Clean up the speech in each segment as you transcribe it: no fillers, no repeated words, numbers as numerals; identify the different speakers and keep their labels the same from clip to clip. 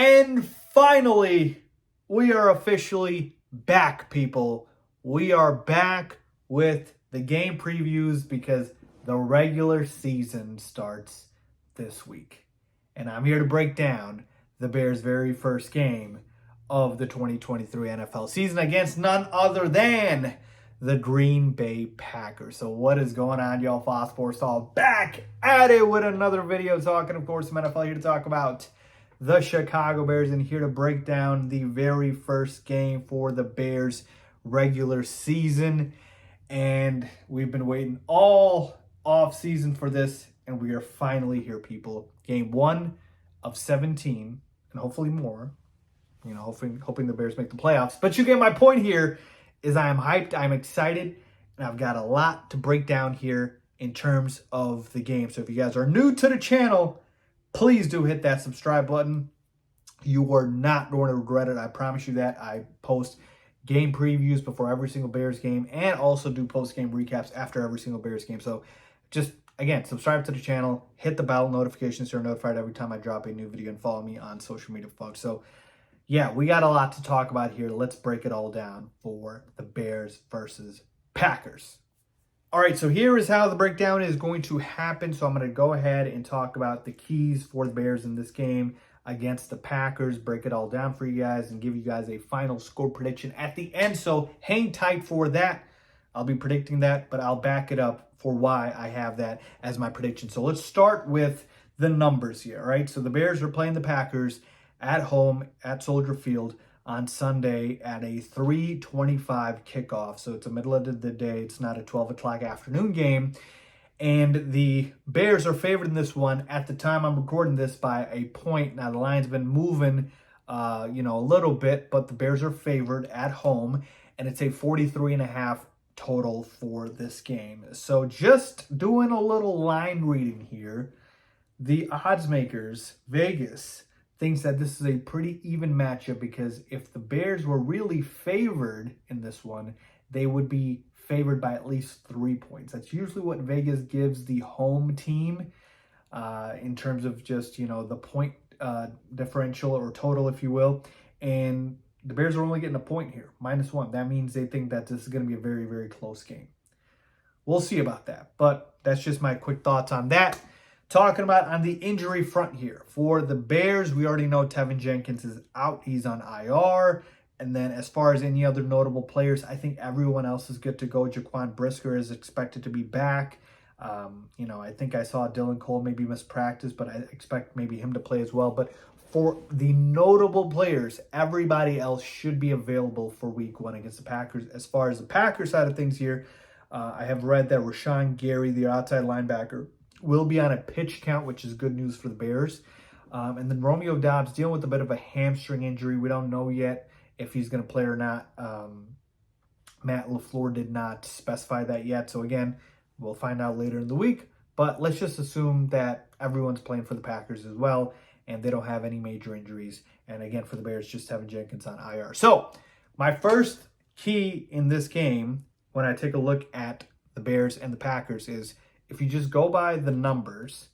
Speaker 1: And finally, we are officially back, people. We are back with the game previews because the regular season starts this week. And I'm here to break down the Bears' very first game of the 2023 NFL season against none other than the Green Bay Packers. So what is going on, y'all? Faiz Sports all back at it with another video talking, of course, some NFL here to talk about the Chicago Bears and here to break down the very first game for the Bears regular season. And we've been waiting all off season for this, and we are finally here, people. Game 1 of 17, and hopefully more. You know, hoping the Bears make the playoffs. But you get my point here is I am hyped, I'm excited, and I've got a lot to break down here in terms of the game. So if you guys are new to the channel, please do hit that subscribe button. You are not going to regret it. I promise you that. I post game previews before every single Bears game and also do post-game recaps after every single Bears game. So just, again, subscribe to the channel, hit the bell notifications so you're notified every time I drop a new video, and follow me on social media, folks. So yeah, we got a lot to talk about here. Let's break it all down for the Bears versus Packers. All right, so here is how the breakdown is going to happen. So I'm going to go ahead and talk about the keys for the Bears in this game against the Packers, break it all down for you guys, and give you guys a final score prediction at the end. So hang tight for that. I'll be predicting that, but I'll back it up for why I have that as my prediction. So let's start with the numbers here, all right? So the Bears are playing the Packers at home at Soldier Field on Sunday at a 3:25 kickoff. So it's the middle of the day. It's not a 12 o'clock afternoon game. And the Bears are favored in this one at the time I'm recording this by a point. Now the line's been moving, a little bit, but the Bears are favored at home, and it's a 43.5 total for this game. So just doing a little line reading here, the odds makers, Vegas, thinks that this is a pretty even matchup because if the Bears were really favored in this one, they would be favored by at least 3 points. That's usually what Vegas gives the home team in terms of just, the point differential or total, if you will. And the Bears are only getting a point here, -1. That means they think that this is going to be a very, very close game. We'll see about that, but that's just my quick thoughts on that. Talking about on the injury front here. For the Bears, we already know Tevin Jenkins is out. He's on IR. And then as far as any other notable players, I think everyone else is good to go. Jaquan Brisker is expected to be back. I think I saw Dylan Cole maybe miss practice, but I expect maybe him to play as well. But for the notable players, everybody else should be available for week 1 against the Packers. As far as the Packers side of things here, I have read that Rashawn Gary, the outside linebacker, will be on a pitch count, which is good news for the Bears. And then Romeo Doubs dealing with a bit of a hamstring injury. We don't know yet if he's going to play or not. Matt LaFleur did not specify that yet. So again, we'll find out later in the week. But let's just assume that everyone's playing for the Packers as well, and they don't have any major injuries. And again, for the Bears, just having Jenkins on IR. So my first key in this game, when I take a look at the Bears and the Packers, is if you just go by the numbers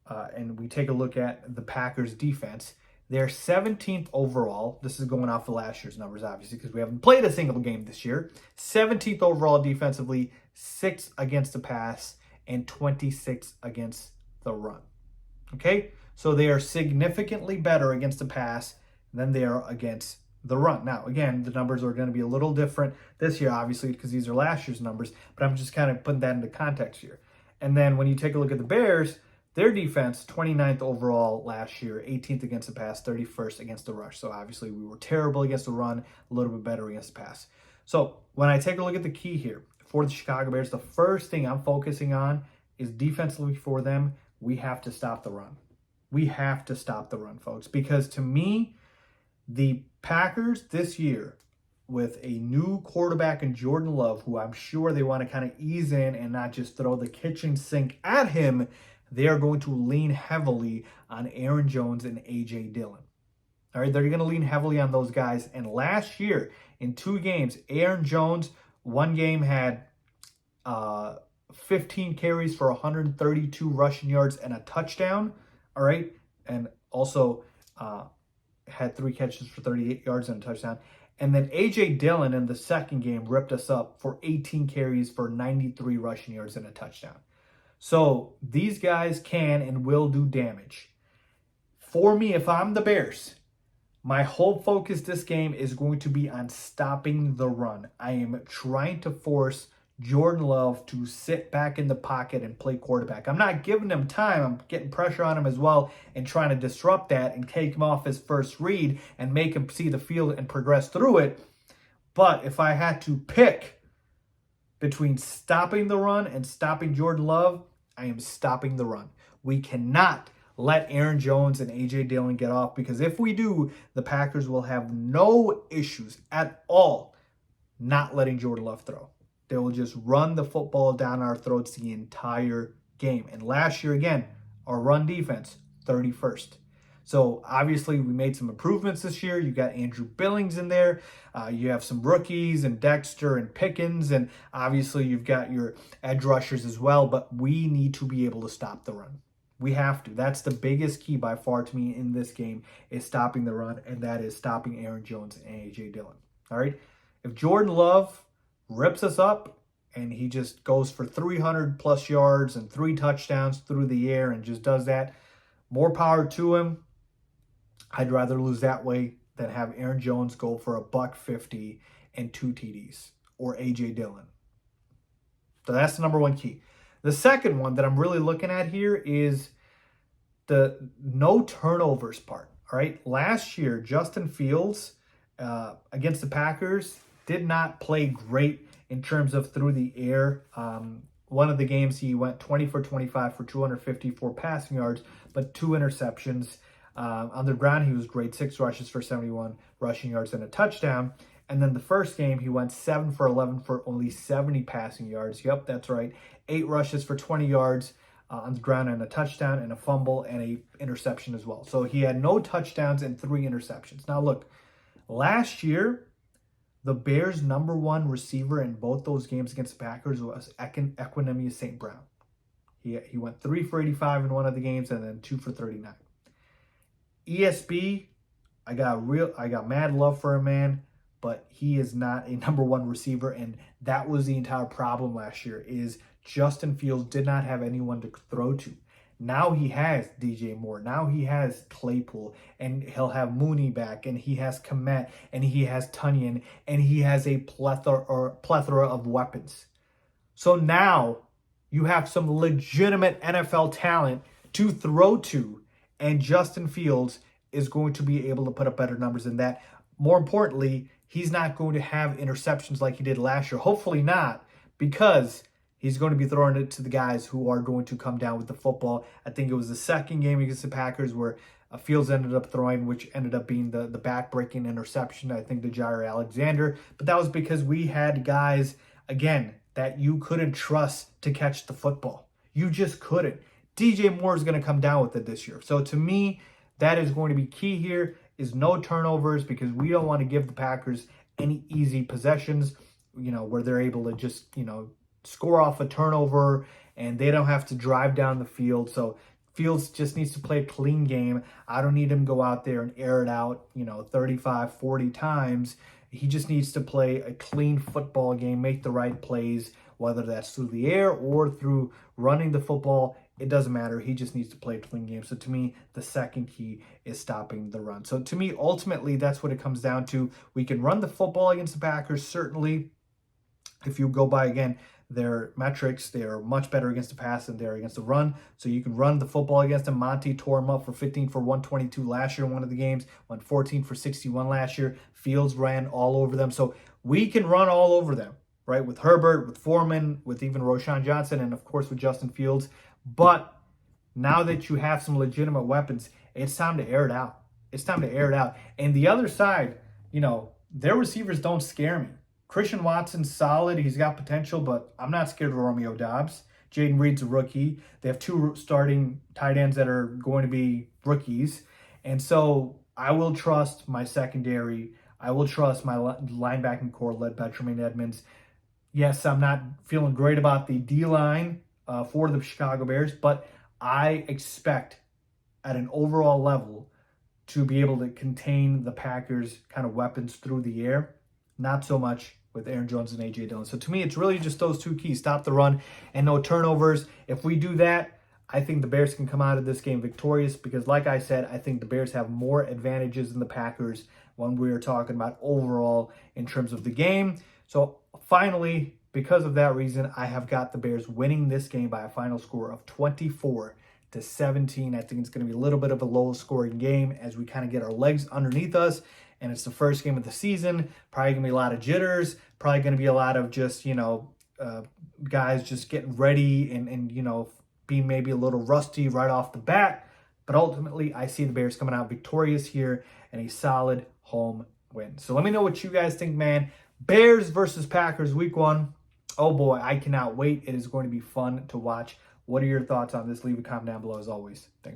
Speaker 1: and we take a look at the Packers defense, they're 17th overall. This is going off of last year's numbers, obviously, because we haven't played a single game this year. 17th overall defensively, 6th against the pass, and 26th against the run. Okay? So they are significantly better against the pass than they are against the run. Now, again, the numbers are going to be a little different this year, obviously, because these are last year's numbers, but I'm just kind of putting that into context here. And then when you take a look at the Bears, their defense, 29th overall last year, 18th against the pass, 31st against the rush. So obviously we were terrible against the run, a little bit better against the pass. So when I take a look at the key here for the Chicago Bears, the first thing I'm focusing on is defensively for them, we have to stop the run. We have to stop the run, folks, because to me, the Packers this year, with a new quarterback in Jordan Love, who I'm sure they want to kind of ease in and not just throw the kitchen sink at him, they are going to lean heavily on Aaron Jones and A.J. Dillon. All right, they're going to lean heavily on those guys. And last year, in 2 games, Aaron Jones, one game had 15 carries for 132 rushing yards and a touchdown. All right, and also had 3 catches for 38 yards and a touchdown. And then A.J. Dillon in the second game ripped us up for 18 carries for 93 rushing yards and a touchdown. So these guys can and will do damage. For me, if I'm the Bears, my whole focus this game is going to be on stopping the run. I am trying to force Jordan Love to sit back in the pocket and play quarterback. I'm not giving him time. I'm getting pressure on him as well and trying to disrupt that and take him off his first read and make him see the field and progress through it. But if I had to pick between stopping the run and stopping Jordan Love, I am stopping the run. We cannot let Aaron Jones and A.J. Dillon get off, because if we do, the Packers will have no issues at all not letting Jordan Love throw. They will just run the football down our throats the entire game. And last year, again, our run defense, 31st. So obviously we made some improvements this year. You got Andrew Billings in there. You have some rookies and Dexter and Pickens. And obviously you've got your edge rushers as well. But we need to be able to stop the run. We have to. That's the biggest key by far to me in this game, is stopping the run. And that is stopping Aaron Jones and A.J. Dillon. All right. If Jordan Love rips us up and he just goes for 300 plus yards and 3 touchdowns through the air and just does that, more power to him. I'd rather lose that way than have Aaron Jones go for $150 and 2 TDs, or A.J. Dillon. So that's the number one key. The second one that I'm really looking at here is the no turnovers part. All right. Last year, Justin Fields against the Packers did not play great in terms of through the air. One of the games he went 20 for 25 for 254 passing yards, but 2 interceptions. On the ground, he was great, 6 rushes for 71 rushing yards and a touchdown. And then the first game, he went 7 for 11 for only 70 passing yards. Yep, that's right. 8 rushes for 20 yards on the ground and a touchdown and a fumble and a interception as well. So he had no touchdowns and 3 interceptions. Now look, last year, the Bears' number 1 receiver in both those games against the Packers was Equanimeous St. Brown. He went 3 for 85 in one of the games and then 2 for 39. ESB, I got mad love for him, man, but he is not a number 1 receiver, and that was the entire problem last year, is Justin Fields did not have anyone to throw to. Now he has DJ Moore. Now he has Claypool, and he'll have Mooney back, and he has Kmet, and he has Tunyon, and he has a plethora of weapons. So now you have some legitimate NFL talent to throw to, and Justin Fields is going to be able to put up better numbers than that. More importantly, he's not going to have interceptions like he did last year. Hopefully not, because he's going to be throwing it to the guys who are going to come down with the football. I think it was the second game against the Packers where Fields ended up throwing, which ended up being the back-breaking interception, I think, to Jair Alexander. But that was because we had guys, again, that you couldn't trust to catch the football. You just couldn't. DJ Moore is going to come down with it this year. So to me, that is going to be key here, is no turnovers, because we don't want to give the Packers any easy possessions, where they're able to just, score off a turnover and they don't have to drive down the field. So Fields just needs to play a clean game. I don't need him to go out there and air it out, 35, 40 times. He just needs to play a clean football game, make the right plays, whether that's through the air or through running the football. It doesn't matter. He just needs to play a clean game. So to me, the second key is stopping the run. So to me, ultimately, that's what it comes down to. We can run the football against the Packers, certainly. If you go by, again, their metrics, they are much better against the pass than they are against the run. So you can run the football against them. Monty tore him up for 15 for 122 last year in one of the games, went 14 for 61 last year. Fields ran all over them. So we can run all over them, right? With Herbert, with Foreman, with even Roshan Johnson, and of course with Justin Fields. But now that you have some legitimate weapons, it's time to air it out. It's time to air it out. And the other side, their receivers don't scare me. Christian Watson's solid. He's got potential, but I'm not scared of Romeo Doubs. Jaden Reed's a rookie. They have 2 starting tight ends that are going to be rookies. And so I will trust my secondary. I will trust my linebacking core led by Tremaine Edmonds. Yes, I'm not feeling great about the D-line for the Chicago Bears, but I expect at an overall level to be able to contain the Packers' kind of weapons through the air. Not so much with Aaron Jones and A.J. Dillon. So to me, it's really just those two keys: stop the run and no turnovers. If we do that, I think the Bears can come out of this game victorious because, like I said, I think the Bears have more advantages than the Packers when we are talking about overall in terms of the game. So finally, because of that reason, I have got the Bears winning this game by a final score of 24-17. I think it's going to be a little bit of a low-scoring game as we kind of get our legs underneath us, and it's the first game of the season. Probably going to be a lot of jitters. Probably going to be a lot of just, guys just getting ready and being maybe a little rusty right off the bat. But ultimately, I see the Bears coming out victorious here and a solid home win. So let me know what you guys think, man. Bears versus Packers week 1. Oh boy, I cannot wait. It is going to be fun to watch. What are your thoughts on this? Leave a comment down below as always. Thanks.